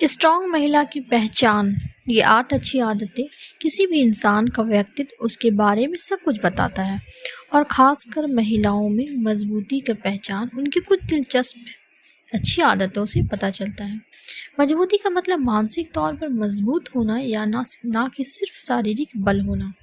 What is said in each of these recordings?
Strong महिला की पहचान। ये 8 अच्छी आदतें किसी भी इंसान का व्यक्तित्व उसके बारे में सब कुछ बताता है और ख़ासकर महिलाओं में मजबूती की पहचान उनकी कुछ दिलचस्प अच्छी आदतों से पता चलता है। मजबूती का मतलब मानसिक तौर पर मजबूत होना या ना कि सिर्फ शारीरिक बल होना।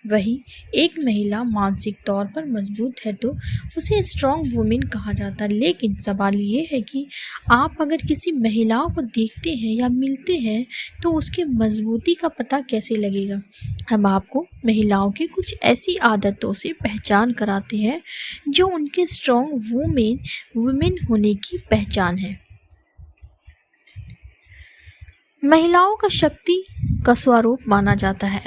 वही एक महिला मानसिक तौर पर मजबूत है तो उसे स्ट्रॉन्ग वुमेन कहा जाता है। लेकिन सवाल ये है कि आप अगर किसी महिला को देखते हैं या मिलते हैं तो उसके मजबूती का पता कैसे लगेगा। हम आपको महिलाओं की कुछ ऐसी आदतों से पहचान कराते हैं जो उनके स्ट्रॉन्ग वुमेन होने की पहचान है। महिलाओं का शक्ति का स्वरूप माना जाता है।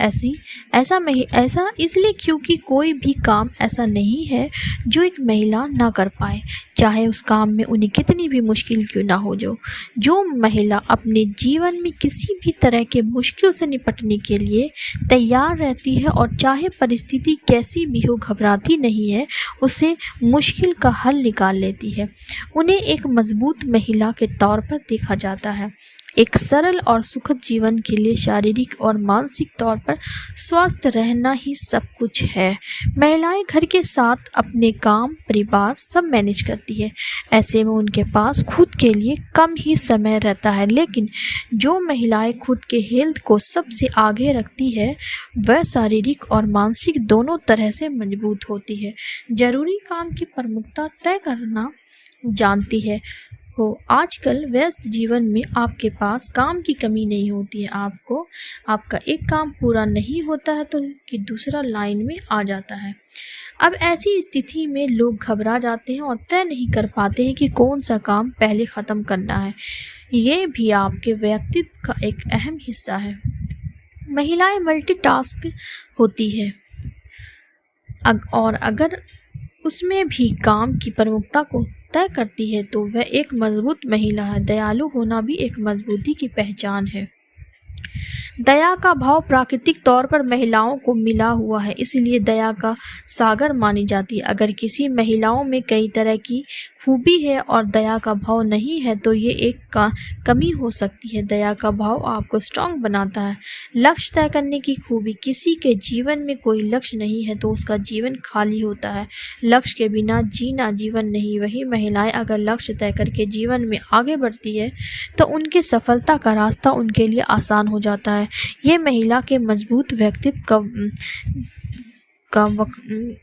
ऐसा इसलिए क्योंकि कोई भी काम ऐसा नहीं है जो एक महिला ना कर पाए, चाहे उस काम में उन्हें कितनी भी मुश्किल क्यों ना हो। जो महिला अपने जीवन में किसी भी तरह के मुश्किल से निपटने के लिए तैयार रहती है और चाहे परिस्थिति कैसी भी हो घबराती नहीं है, उसे मुश्किल का हल निकाल लेती है, उन्हें एक मजबूत महिला के तौर पर देखा जाता है। एक सरल और सुखद जीवन के लिए शारीरिक और मानसिक तौर पर स्वस्थ रहना ही सब कुछ है। महिलाएं घर के साथ अपने काम परिवार सब मैनेज करती है, ऐसे में उनके पास खुद के लिए कम ही समय रहता है। लेकिन जो महिलाएं खुद के हेल्थ को सबसे आगे रखती है वह शारीरिक और मानसिक दोनों तरह से मजबूत होती है। जरूरी काम की प्रमुखता तय करना जानती है हो। आजकल व्यस्त जीवन में आपके पास काम की कमी नहीं होती है। आपका एक काम पूरा नहीं होता है तो कि दूसरा लाइन में आ जाता है। अब ऐसी स्थिति में लोग घबरा जाते हैं और तय नहीं कर पाते हैं कि कौन सा काम पहले ख़त्म करना है। ये भी आपके व्यक्तित्व का एक अहम हिस्सा है। महिलाएं मल्टीटास्क होती है और अगर उसमें भी काम की प्रमुखता को तय करती है तो वह एक मजबूत महिला है। दयालु होना भी एक मजबूती की पहचान है। दया का भाव प्राकृतिक तौर पर महिलाओं को मिला हुआ है, इसलिए दया का सागर मानी जाती है। अगर किसी महिलाओं में कई तरह की खूबी है और दया का भाव नहीं है तो ये एक कमी हो सकती है। दया का भाव आपको स्ट्रॉन्ग बनाता है। लक्ष्य तय करने की खूबी। किसी के जीवन में कोई लक्ष्य नहीं है तो उसका जीवन खाली होता है। लक्ष्य के बिना जीना जीवन नहीं। वही महिलाएं अगर लक्ष्य तय करके जीवन में आगे बढ़ती है तो उनके सफलता का रास्ता उनके लिए आसान हो जाता है। ये महिला के मजबूत व्यक्तित्व का वहन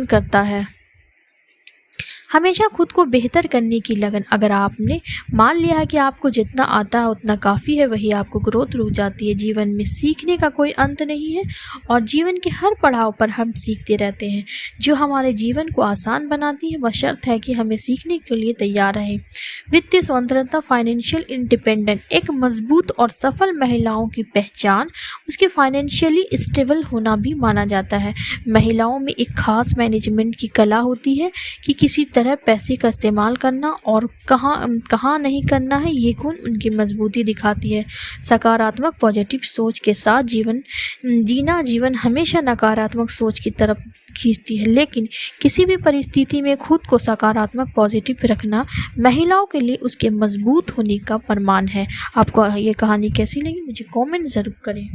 करता है। हमेशा खुद को बेहतर करने की लगन। अगर आपने मान लिया है कि आपको जितना आता है उतना काफ़ी है, वही आपको ग्रोथ रुक जाती है। जीवन में सीखने का कोई अंत नहीं है और जीवन के हर पड़ाव पर हम सीखते रहते हैं। जो हमारे जीवन को आसान बनाती है वह शर्त है कि हमें सीखने के लिए तैयार रहें। वित्तीय स्वतंत्रता, फाइनेंशियल इंडिपेंडेंट। एक मजबूत और सफल महिलाओं की पहचान उसके फाइनेंशियली स्टेबल होना भी माना जाता है। महिलाओं में एक खास मैनेजमेंट की कला होती है कि किसी तरह पैसे का इस्तेमाल करना और कहाँ नहीं करना है। ये गुण उनकी मजबूती दिखाती है। सकारात्मक पॉजिटिव सोच के साथ जीवन हमेशा नकारात्मक सोच की तरफ खींचती है, लेकिन किसी भी परिस्थिति में खुद को सकारात्मक पॉजिटिव रखना महिलाओं के लिए उसके मजबूत होने का प्रमाण है। आपको ये कहानी कैसी लगी मुझे कमेंट ज़रूर करें।